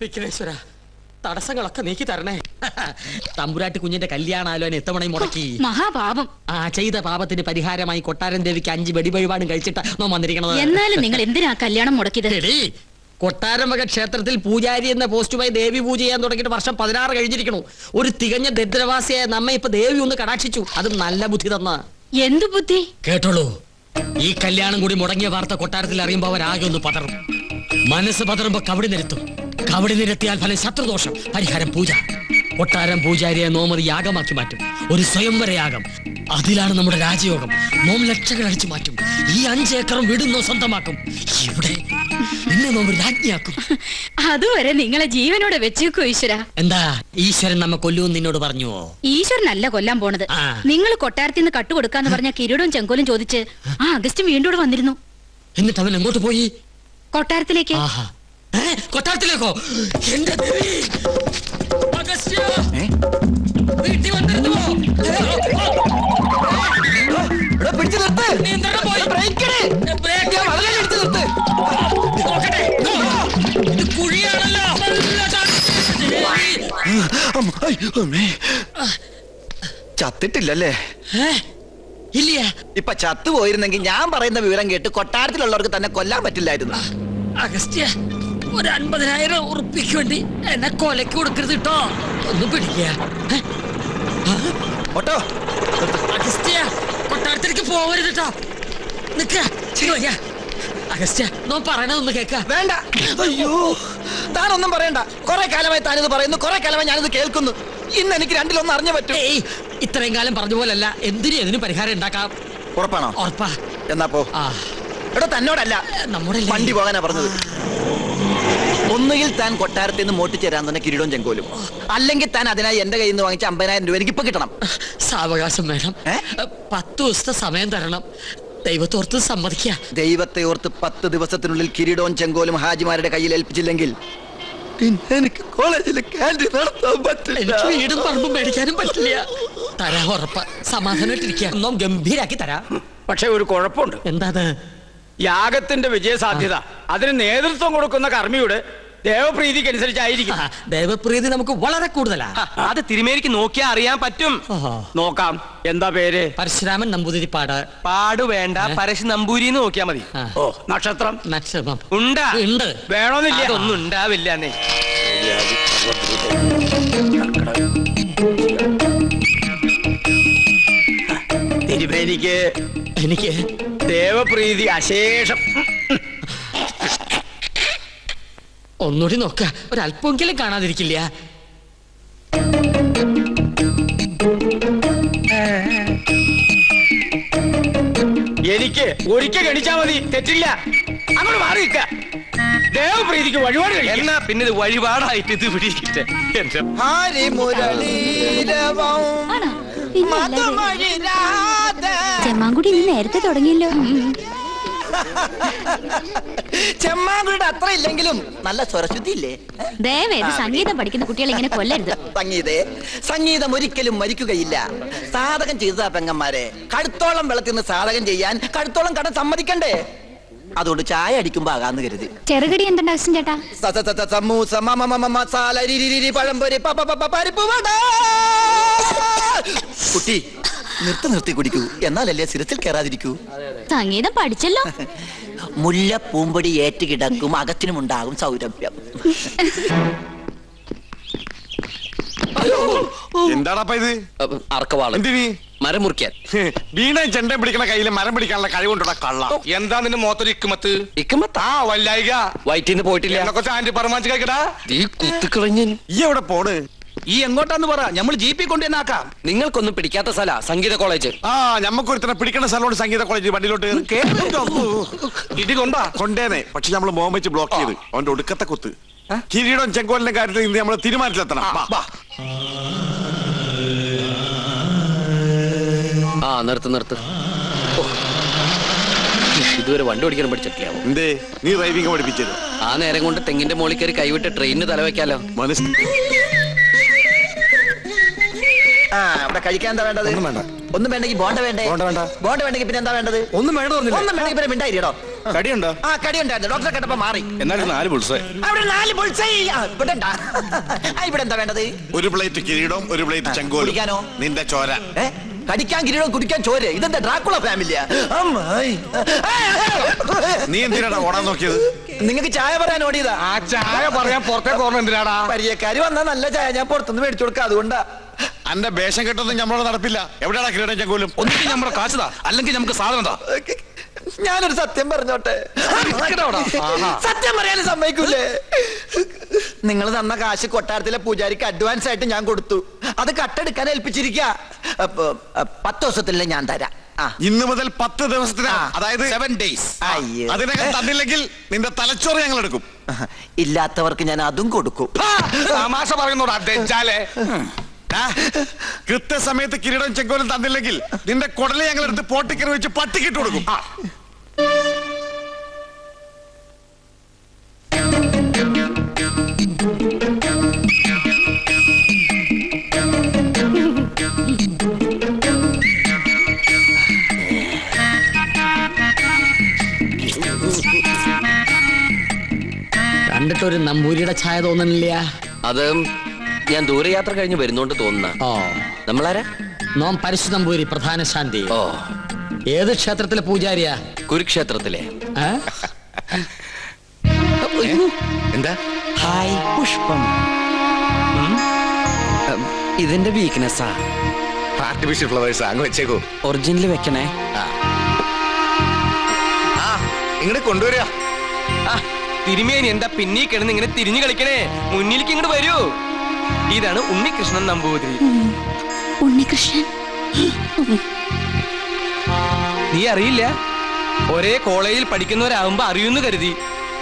വിഘ്നേശ്വര, തടസ്സങ്ങളൊക്കെ നീക്കി തരണേ. തമ്പുരാട്ടി കുഞ്ഞിന്റെ കല്യാണാലോചന എത്തവണയും മുടക്കി. മഹാപാപം. ആ ചെയ്ത പാപത്തിന് പരിഹാരമായി കൊട്ടാരൻ ദേവിക്ക് 5 വെടിവഴിപാടും കഴിച്ചിട്ട് നോ വന്നിരിക്കണത്. എന്നാലും നിങ്ങൾ എന്തിനാ കല്യാണം മുടക്കിയത്? കൊട്ടാരമക ക്ഷേത്രത്തിൽ പൂജാരി എന്ന പോസ്റ്റുമായി ദേവി പൂജ ചെയ്യാൻ തുടങ്ങിയിട്ട് വർഷം 16 കഴിഞ്ഞിരിക്കണു. ഒരു തികഞ്ഞ ദരിദ്രവാസിയായ നമ്മെ ഇപ്പൊ ദേവി ഒന്ന് കടാക്ഷിച്ചു. അതും നല്ല ബുദ്ധി തന്ന. എന്തു ബുദ്ധി? കേട്ടോളൂ, ഈ കല്യാണം കൂടി മുടങ്ങിയ വാർത്ത കൊട്ടാരത്തിൽ അറിയുമ്പോ അവരാകെ ഒന്ന് പതറും. മനസ്സ് പതറുമ്പോ കവടി നിരത്തും. കവടി നിരത്തിയാൽ ഫലം ശത്രുദോഷം, പരിഹാരം പൂജ. കൊട്ടാരം പൂജാരിയെ നോമത് യാഗമാക്കി മാറ്റും. ഒരു സ്വയംവര യാഗം. അതിലാണ് നമ്മുടെ രാജയോഗം. നോം ലക്ഷങ്ങൾ അടിച്ചു മാറ്റും. ഈ 5 ഏക്കറും വീടുന്നോ സ്വന്തമാക്കും. ഇവിടെ നിന്നെ നോം രാജ്ഞിയാക്കും. അതുവരെ നിങ്ങളെ ജീവനോടെ വെച്ചേക്കോ ഈശ്വര. എന്താ ഈശ്വരൻ നമ്മെ കൊല്ലുമെന്ന് നിന്നോട് പറഞ്ഞുവോ? ഈശ്വരനല്ല കൊല്ലാൻ പോണത്. നിങ്ങൾ കൊട്ടാരത്തിൽ നിന്ന് കട്ടുകൊടുക്കാന്ന് പറഞ്ഞ കിരീടവും ചെങ്കോലും ചോദിച്ച് ആ അഗസ്റ്റ് വീണ്ടും വന്നിരുന്നു. എന്നിട്ട് അവൻ എങ്ങോട്ട് പോയി? കൊട്ടാരത്തിലേക്ക്. കൊട്ടാരത്തിലേക്കോ? എന്റെ ദേവി! വീട്ടിൽ വന്നിരുന്നു. കുഴിയാണല്ലോ. ചത്തിട്ടില്ലല്ലേ? ഇല്ല. ഇപ്പൊ ചത്തുപോയിരുന്നെങ്കിൽ ഞാൻ പറയുന്ന വിവരം കേട്ട് കൊട്ടാരത്തിലുള്ളവർക്ക് തന്നെ കൊല്ലാൻ പറ്റില്ലായിരുന്നു. അഗസ്ത്യ, ഒരു 50,000 ഉറുപ്പിക്ക് വേണ്ടി എന്നെ കൊലക്ക് കൊടുക്കരുത് കേട്ടോ. ഒന്ന് പിടിക്കുക. അഗസ്ത്യ, കൊട്ടാരത്തിലേക്ക് പോവരുത് കേട്ടോ. നിക്ക. അഗസ്ത്യ, നോ പറയണതൊന്ന് കേക്ക. വേണ്ട. അയ്യോ, താനൊന്നും പറയണ്ട. കുറെ കാലമായി താനിത് പറയുന്നു, കുറെ കാലമായി ഞാനിത് കേൾക്കുന്നു. ഇന്ന് എനിക്ക് രണ്ടിലൊന്നും അറിഞ്ഞു പറ്റും. ഇത്രയും കാലം പറഞ്ഞ പോലല്ല. എന്തിനും പരിഹാരം ഉണ്ടാക്കാം. ഉറപ്പാണോ? ഉറപ്പാ. എന്നാ പോ. എടോ, തന്നോടല്ല, നമ്മുടെ വണ്ടി പോകാനാ പറഞ്ഞത്. ഒന്നുകിൽ താൻ കൊട്ടാരത്തിൽ നിന്ന് മോട്ടിച്ചേരാൻ തന്നെ കിരീടവും ചെങ്കോലും, അല്ലെങ്കിൽ താൻ അതിനായി എന്റെ കയ്യിൽ നിന്ന് വാങ്ങിച്ച 50,000 രൂപ എനിക്ക് ഇപ്പൊ കിട്ടണം. സാവകാശം വേണം. 10 ദിവസത്തെ സമയം തരണം. ദൈവത്തെ ഓർത്ത് സമ്മതിക്ക. ദൈവത്തെ ഓർത്ത് 10 ദിവസത്തിനുള്ളിൽ കിരീടവും ചെങ്കോലും ഹാജിമാരുടെ കയ്യിൽ ഏൽപ്പിച്ചില്ലെങ്കിൽ എനിക്ക് കോളേജിൽ ക്യാൻറ്റീൻ നടത്താൻ പറ്റില്ല. എനിക്ക് വീടും പറമ്പും മേടിക്കാനും പറ്റില്ല. തരാ ഉറപ്പ്. സമാധാനമായിട്ടിരിക്കുക. ഒന്നും ഗംഭീരാക്കി തരാ. പക്ഷെ ഒരു കുഴപ്പമുണ്ട്. എന്താ? യാഗത്തിന്റെ വിജയസാധ്യത അതിന് നേതൃത്വം കൊടുക്കുന്ന കർമ്മിയുടെ ദേവപ്രീതിക്ക് അനുസരിച്ചായിരിക്കും. ദേവപ്രീതി നമുക്ക് വളരെ കൂടുതലാ. അത് തിരുമേനിക്ക് നോക്കിയാൽ അറിയാൻ പറ്റും. നോക്കാം. എന്താ പേര്? പരശുരാമൻ നമ്പൂതിരിപ്പാട്. പാട് വേണ്ട, പരശു നമ്പൂരി നോക്കിയാ മതി. ഓ, നക്ഷത്രം? നക്ഷത്രം ഉണ്ട്. വേണമെന്നില്ല. ഒന്നും ഉണ്ടാവില്ല. തിരുമേനിക്ക് എനിക്ക് ദേവപ്രീതി അശേഷം. ഒന്നുകൂടി നോക്ക. ഒരല്പമെങ്കിലും കാണാതിരിക്കില്ല. എനിക്ക് ഒരിക്കൽ ഗണിച്ചാ മതി, തെറ്റില്ല. അങ്ങോട്ട് മാറി നിൽക്ക. ദേവപ്രീതിക്ക് വഴിപാട് എന്നാ പിന്നെ ഇത് വഴിപാടായിട്ട് ഇത് പിടിക്കട്ടെ. ചെമ്മാങ്കുടി നേരത്തെ തുടങ്ങിയല്ലോ. ചെമ്മാങ്കുടിയുടെ അത്ര ഇല്ലെങ്കിലും നല്ല സ്വരശുദ്ധി ഇല്ലേ? ദയവേത് സംഗീതം പഠിക്കുന്ന കുട്ടികളെ ഇങ്ങനെ കൊല്ലരുത്. സംഗീതം ഒരിക്കലും മരിക്കുകയില്ല. സാധകം ചെയ്തതാ പെങ്ങന്മാരെ. കടുത്തോളം വെള്ളത്തിൽ നിന്ന് സാധകം ചെയ്യാൻ കടുത്തോളം കട സമ്മതിക്കണ്ടേ? അതുകൊണ്ട് ചായ അടിക്കുമ്പോ ആകാന്ന് കരുതി. ചെറുകടി എന്തുണ്ട് അച്ഛൻ ചേട്ടാ? സമൂസ, മസാല, പഴംപൊരി, പരിപ്പ് വട. കുട്ടി, നിർത്തി കുടിക്കൂ. എന്നാലല്ലേ സിരത്തിൽ കയറാതിരിക്കൂ. സംഗീതം പഠിച്ചല്ലോ. മുല്ല പൂമ്പൊടി ഏറ്റുകിടക്കും, അകത്തിനുമുണ്ടാകും സൗരഭ്യം. എന്താണപ്പ ഇത്? അർക്കവാള്. എന്തിനി? മരം മുറിക്കാൻ. വീണയും ചെണ്ടയും പിടിക്കണ കയ്യില് മരം പിടിക്കാനുള്ള കഴിവുണ്ടോ കള്ള? എന്താ നിന്റെ മോത്തൊരു ഇക്കുമത്ത്? ഇക്കുമത്താ വല്ലായിക. വയറ്റിന്ന് പോയിട്ടില്ല. കൊച്ചു ആന്റി പറമാച്ച് കഴിക്കടാ. ഈ കുത്തിക്കളഞ്ഞ ഈ എവിടെ പോണ്? ഈ എങ്ങോട്ടാന്ന് പറ, നമ്മൾ ജീപ്പി കൊണ്ടുവന്നാക്കാം. നിങ്ങൾക്കൊന്നും പിടിക്കാത്ത സ്ഥല സംഗീത കോളേജ്. ഞമ്മക്കൊരുത്തനെ പിടിക്കണ സ്ഥലമുണ്ട് സംഗീത കോളേജ്. വണ്ടിയിലോട്ട് ഇടി കൊണ്ടാ കൊണ്ടേനെ. പക്ഷെ നമ്മള് മോഹം വെച്ച് ബ്ലോക്ക് ചെയ്ത് അവന്റെ ഒടുക്കത്തെ കുത്ത്. കിരീടം ചെങ്കോലിന്റെ കാര്യത്തിൽ ഇന്ന് നമ്മൾ തീരുമാനത്തിലെത്തണം. നിർത്ത്. ഇതുവരെ വണ്ടി ഓടിക്കാൻ പഠിച്ചിട്ടില്ല. എന്തേ നീ ഡ്രൈവിംഗ് പഠിപ്പിച്ചത്? ആ നേരം കൊണ്ട് തെങ്ങിന്റെ മോളിൽ കയറി കൈവിട്ട് ട്രെയിനിന് തലവെക്കാലോ. കഴിക്കാൻ എന്താ വേണ്ടത്? ഒന്നും വേണ്ടെങ്കിൽ ബോണ്ട വേണ്ടേ? ബോണ്ട വേണ്ടെങ്കിൽ പിന്നെ എന്താ വേണ്ടത്? ഒന്നും വേണ്ട. ഒന്നും വേണ്ടെങ്കിൽ പിന്നെ മിണ്ടായിട്ടോ. കടിയുണ്ടോ? ആ കടിയുണ്ടായിരുന്നു. ഡോക്ടറെ കേട്ടപ്പോ മാറി. എന്നാലും 4 ബുൾസ്. അവിടെ 4 ബുൾസൈ. ഇവിടെ ഉണ്ടാ. ഇവിടെ എന്താ വേണ്ടത്? ഒരു പ്ലേറ്റ് കിരീടവും ഒരു പ്ലേറ്റ് ചെങ്കോലും. കുടിക്കാനോ? നിന്റെ ചോര. കടിക്കാൻ കിരീടം കുടിക്കാൻ ചോര. ഇതെന്താ ഡ്രാക്കുള ഫാമിലിയാ? നീ എന്തിനാടാ ഓടാൻ നോക്കിയത്? നിങ്ങൾക്ക് ചായ പറയാൻ ഓടിയതാ. ആ ചായ പറയാൻ പുറത്തേക്ക് ഓർമ്മ എന്തിനാടാ? പരിചയക്കാര് വന്നാ നല്ല ചായ ഞാൻ പുറത്തുനിന്ന് മേടിച്ചു കൊടുക്കാം. അതുകൊണ്ടാ. അന്റെ വേഷം കെട്ടൊന്നും നമ്മളോട് നടപ്പില്ല. എവിടെയാടാ കിരീടം ചെങ്കോലും? ഒന്നിനും നമ്മുടെ കാശതാ, അല്ലെങ്കിൽ നമുക്ക് സാധനം താ. ഞാനൊരു സത്യം പറഞ്ഞോട്ടെ. സത്യം പറയാനും സമ്മതിക്കൂലേ? നിങ്ങൾ തന്ന കാശ് കൊട്ടാരത്തിലെ പൂജാരിക്ക് അഡ്വാൻസ് ആയിട്ട് ഞാൻ കൊടുത്തു. അത് കട്ടെടുക്കാൻ ഏൽപ്പിച്ചിരിക്ക. 10 ദിവസത്തിലെ ഞാൻ തരാം. ഇന്ന് മുതൽ 10 ദിവസത്തിന്, അതായത് 7 days. അതിനകം തന്നില്ലെങ്കിൽ നിന്റെ തലച്ചോറ് ഞങ്ങൾ എടുക്കും. ഇല്ലാത്തവർക്ക് ഞാൻ അതും കൊടുക്കും. തമാശ പറയുന്നോടാ ദജ്ജാലേ. കൃത്യസമയത്ത് കിരീടം ചെങ്കോലും തന്നില്ലെങ്കിൽ നിന്റെ കുടലെ ഞങ്ങൾ എടുത്ത് പോട്ടിക്കറി വെച്ച് പട്ടിക്കിട്ട് കൊടുക്കും. കണ്ടിട്ടൊരു നമ്പൂരിയുടെ ഛായ തോന്നണില്ല. അത് ഞാൻ ദൂരയാത്ര കഴിഞ്ഞ് വരുന്നോണ്ട് തോന്നുന്ന. നമ്മളാരാ? നോം പരശു നമ്പൂരി, പ്രധാന ശാന്തി. ഓ, ഏത് ക്ഷേത്രത്തിലെ പൂജാരിയാ? കുരുക്ഷേത്രത്തിലെ. എന്താ? ഹായ് പുഷ്പം. ഇതിന്റെ വീക്ക്നെസ്സാ. ആർട്ടിഫിഷ്യൽ ഫ്ലവേഴ്സ് അങ്ങ് വെച്ചേക്കോ. ഒറിജിനൽ വെക്കണേ. ഇങ്ങോട്ട് കൊണ്ടുവരിക. തിരുമേനി എന്താ പിന്നീ കിടന്ന് ഇങ്ങനെ തിരിഞ്ഞു കളിക്കണേ? മുന്നിലേക്ക് ഇങ്ങോട്ട് വരൂ. ഇതാണ് ഉണ്ണികൃഷ്ണൻ നമ്പൂതിരി. ഉണ്ണികൃഷ്ണൻ? നീ അറിയില്ല? ഒരേ കോളേജിൽ പഠിക്കുന്നവരാകുമ്പോ അറിയുന്നു കരുതി.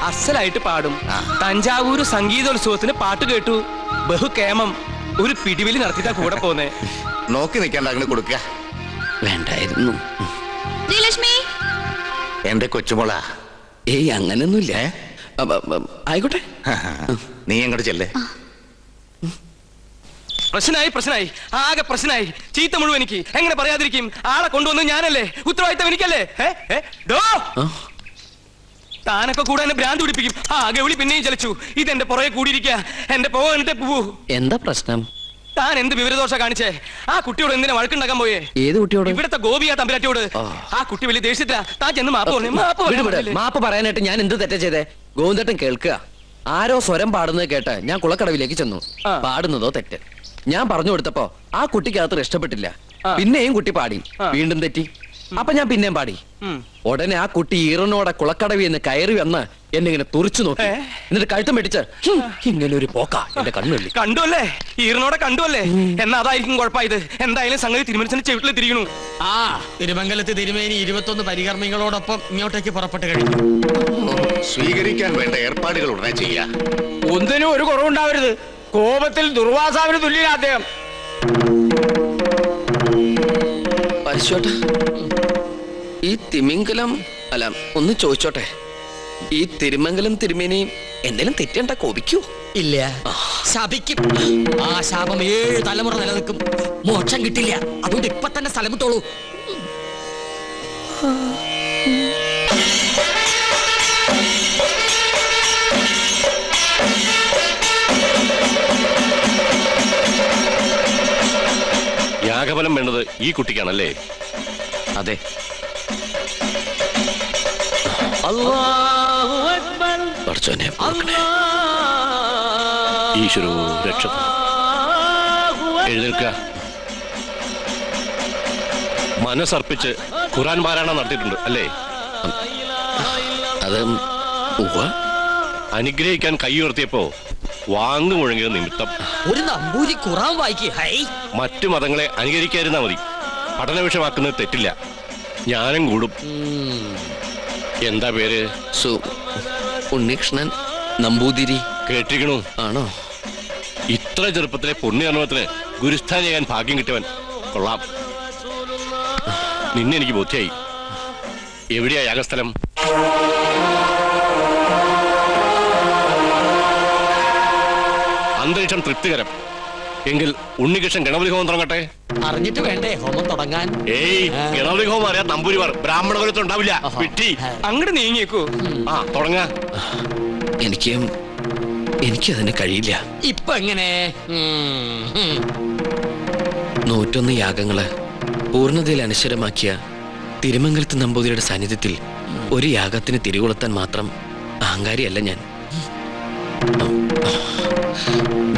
അസലായിട്ട് പാടും. തഞ്ചാവൂര് സംഗീതോത്സവത്തിന് പാട്ട് കേട്ടു. ബഹുകേമം. ഒരു പിടിവലി നടത്തിട്ടാ കൂടെ പോന്നേ. നോക്കി നിൽക്കണ്ട, അങ്ങനെ കൊടുക്ക. വേണ്ടായിരുന്നു. ശ്രീലക്ഷ്മി, എന്റെ കൊച്ചുമോള. ഏയ് അങ്ങനൊന്നുമില്ല. ആയിക്കോട്ടെ, നീ അങ്ങോട്ട് ചെല്ലേ. പ്രശ്നമായി, ആകെ പ്രശ്നമായി. ചീത്ത മുഴുവൻ എനിക്ക്. എങ്ങനെ പറയാതിരിക്കും? ആളെ കൊണ്ടുവന്ന് ഞാനല്ലേ, ഉത്തരവാദിത്തം എനിക്കല്ലേ. താനൊക്കെ കൂടെ എന്നെ ഭ്രാന്ത് പിടിപ്പിക്കും. ഗൗളി പിന്നെയും ചലിച്ചു. ഇതെന്റെ പുറകെ കൂടിയിരിക്കുക. എന്റെ പോകട്ടെ പോവൂ. എന്താ പ്രശ്നം? താൻ എന്ത് വിവരദോഷ കാണിച്ചേ? ആ കുട്ടിയോട് എന്തിനാ വഴക്കുണ്ടാക്കാൻ പോയേ? ഏത് കുട്ടിയോട്? ഇവിടത്തെ ഗോപിയാ തമ്പുരാട്ടിയോട്. ആ കുട്ടി വലിയ ദേഷ്യത്തിലാ. താൻ ചെന്ന് മാപ്പ് പറഞ്ഞു. മാപ്പ് പറയാനായിട്ട് ഞാൻ എന്ത് തെറ്റാ ചെയ്തേ? ഗോവിന്ദേട്ടൻ കേൾക്കുക. ആരോ സ്വരം പാടുന്നത് കേട്ട് ഞാൻ കുളക്കടവിലേക്ക് ചെന്നു. പാടുന്നതോ തെറ്റ്. ഞാൻ പറഞ്ഞു കൊടുത്തപ്പോ ആ കുട്ടിക്കകത്ത് ഇഷ്ടപ്പെട്ടില്ല. പിന്നെയും കുട്ടി പാടി. വീണ്ടും തെറ്റി. അപ്പൊ ഞാൻ പിന്നെയും പാടി. ഉടനെ ആ കുട്ടി ഈറനോടെ കുളക്കടവി എന്ന് കയറി വന്ന് എന്നെ ഇങ്ങനെ തുറിച്ചു നോക്കി. എന്നിട്ട് കഴുത്തം വെട്ടിച്ച് ഇങ്ങനെ ഒരു പോക്ക എന്റെ കണ്ണുള്ളി. കണ്ടുവല്ലേ? ഈറനോടെ കണ്ടുവല്ലേ? എന്നാ അതായിരിക്കും കുഴപ്പമായത്. എന്തായാലും സംഗതി തിരുമനസിന്റെ ചെവിട്ടിൽ തിരികണു. തിരുമംഗലത്ത് തിരുമേനി 21 പരികർമ്മികളോടൊപ്പം ഇങ്ങോട്ടേക്ക് പുറപ്പെട്ട് കഴിഞ്ഞു. സ്വീകരിക്കാൻ വേണ്ട ഏർപ്പാടുകൾ ഉടനെ ചെയ്യാ. ഒന്നിനും ഒരു കുറവുണ്ടാവരുത്. കോപത്തിൽ ദുർവാസാവിന് തുല്യനാ അദ്ദേഹം. പരിശോട്ടെ, ഈ തിമിംഗലം അല്ല, ഒന്ന് ചോദിച്ചോട്ടെ, ഈ തിരുമംഗലം തിരുമേനി എന്തെങ്കിലും തെറ്റണ്ട കോപിക്കൂ? ഇല്ല, ശപിക്കും. ആ ശാപം 7 തലമുറ നിലനിൽക്കും. മോക്ഷം കിട്ടില്ല. അതുകൊണ്ട് ഇപ്പൊ തന്നെ സ്ഥലം വിട്ടോളൂ. യാഗഫലം വേണ്ടത് ഈ കുട്ടിക്കാണല്ലേ? അതെ. ഈശ്വരോ രക്ഷ. എഴുന്നേൽക്ക. മനസ്സർപ്പിച്ച് ഖുർആൻ പാരായണം നടത്തിയിട്ടുണ്ട് അല്ലേ? അത് അനുഗ്രഹിക്കാൻ കൈ ഉയർത്തിയപ്പോ വാങ്ങു മുഴങ്ങിയത് നിമിത്തം ഒരു നമ്പൂരി ഖുർആൻ വായിക്കുക. മറ്റു മതങ്ങളെ അനുകരിക്കാതിരുന്നാ മതി. പഠന വിഷയമാക്കുന്നത് തെറ്റില്ല. ജ്ഞാനം കൂടും. എന്താ പേര്? ഉണ്ണികൃഷ്ണൻ നമ്പൂതിരി. കേട്ടിരിക്കണു? ആണോ? ഇത്ര ചെറുപ്പത്തിലെ പുണ്യകർമ്മത്തിന് ഗുരുസ്ഥാനിയാകാൻ ഭാഗ്യം കിട്ടിയവൻ. കൊള്ളാം. നിന്നെ എനിക്ക് ബോധ്യായി. എവിടെയാ യാഗസ്ഥലം? അന്തരീക്ഷം തൃപ്തികരം. എങ്കിൽ ഉണ്ണികൃഷ്ണൻ ഗണപതി ഹോമം തുടങ്ങട്ടെ. അറിഞ്ഞിട്ട് വേണ്ടേ ഹോമം തുടങ്ങാൻ? ഏയ്, ഗണപതി ഹോമം അറിയാൻ നമ്പൂരിമാർ ബ്രാഹ്മണപുരത്ത് ഉണ്ടാവില്ല. വിട്ടി അങ്ങോട്ട് നീങ്ങിയേക്കൂ. തുടങ്ങാ. എനിക്കതിന് കഴിയില്ല. ഇപ്പൊ എങ്ങനെ? 101 യാഗങ്ങള് പൂർണ്ണതയിൽ അനശ്വരമാക്കിയ തിരുമംഗലത്ത് നമ്പൂതിരിയുടെ സാന്നിധ്യത്തിൽ ഒരു യാഗത്തിന് തിരികൊളുത്താൻ മാത്രം അഹങ്കാരിയല്ല ഞാൻ.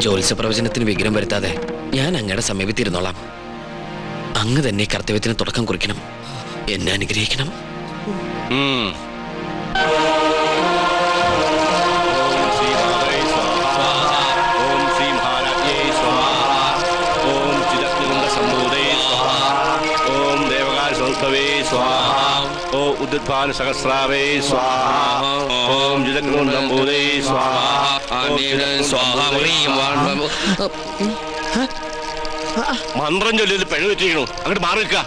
ജ്യോത്സ്യ പ്രവചനത്തിന് വിഗ്രഹം വരുത്താതെ ഞാൻ അങ്ങയുടെ സമീപത്തിരുന്നോളാം. അങ്ങ് തന്നെ കർത്തവ്യത്തിന് തുടക്കം കുറിക്കണം. എന്നെ അനുഗ്രഹിക്കണം. ഉദ്ഭാന സഹസ്രാവേ സ്വാഹ. ഓം ജിതഗ്രൂഢംബൂദേ സ്വാഹ. മന്ത്രം ചൊല്ലിയത് പെഴുതിരിക്കണു. അങ്ങോട്ട് മാറി നിൽക്കുക.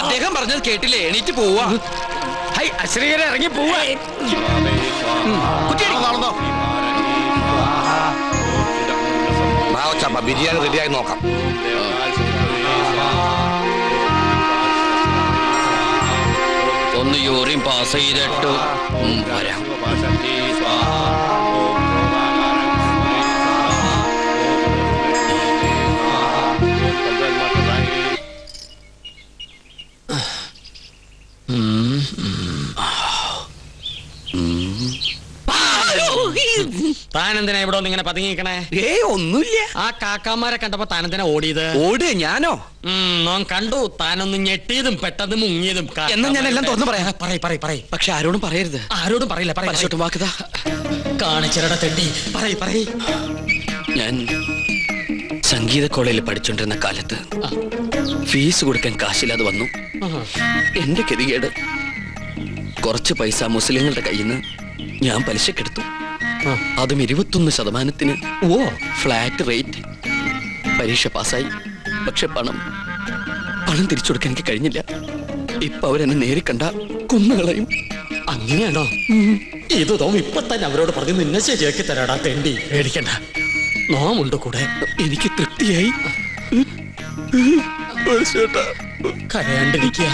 അദ്ദേഹം പറഞ്ഞത് കേട്ടില്ലേ? എണീറ്റ് പോവാ. അശ്രീകരെ ഇറങ്ങി പോവാ. ബിരിയാണി റെഡിയായി നോക്കാം. ഒന്ന് യൂറിൻ പാസ് ചെയ്തിട്ട് വരാം. താനെന്തിനാ ഇവിടെ ഒന്ന് ഇങ്ങനെ പതുങ്ങിക്കണേ? ഒന്നുമില്ല. ആ കാക്കാമാരെ കണ്ടപ്പോ താനെന്തിനാ ഓടിയത്? ഓട് ഞാനോ? നോൻ കണ്ടു. താനൊന്ന് ഞെട്ടിയതും പെട്ടതും മുങ്ങിയതും. എന്നാ ഞാൻ എല്ലാം തുറന്നു പറയാം. പറയ്. പക്ഷെ ആരോടും പറയരുത്. ആരോടും പറയില്ല. പരിശോട്ട് വാക്കുതാ. കാണിച്ചിരട തെണ്ടി. പറയ്. ഞാൻ സംഗീത കോളേജിൽ പഠിച്ചോണ്ടിരുന്ന കാലത്ത് ഫീസ് കൊടുക്കാൻ കാശില്ലാതെ വന്നു. എന്റെ ഗതികേട്. കുറച്ച് പൈസ മുസ്ലിങ്ങളുടെ കയ്യിൽ നിന്ന് ഞാൻ പലിശക്കെടുത്തു. അതും 21% ഫ്ലാറ്റ് റേറ്റ്. പരീക്ഷ പാസ്സായി. പക്ഷെ പണം തിരിച്ചു കൊടുക്കാൻ എനിക്ക് കഴിഞ്ഞില്ല. ഇപ്പൊ അവരെന്നെ നേരി കണ്ട കൊന്നുകളയും. അങ്ങനെയാണോ? ഇത് തോം ഇപ്പൊ തന്നെ അവരോട് പറഞ്ഞ് നിന്നെ ശരിയാക്കി തരാടാ തെണ്ടി. പേടിക്കണ്ട, നോമുണ്ട് കൂടെ. എനിക്ക് തൃപ്തിയായി. കരയാണ്ടിരിക്കുക.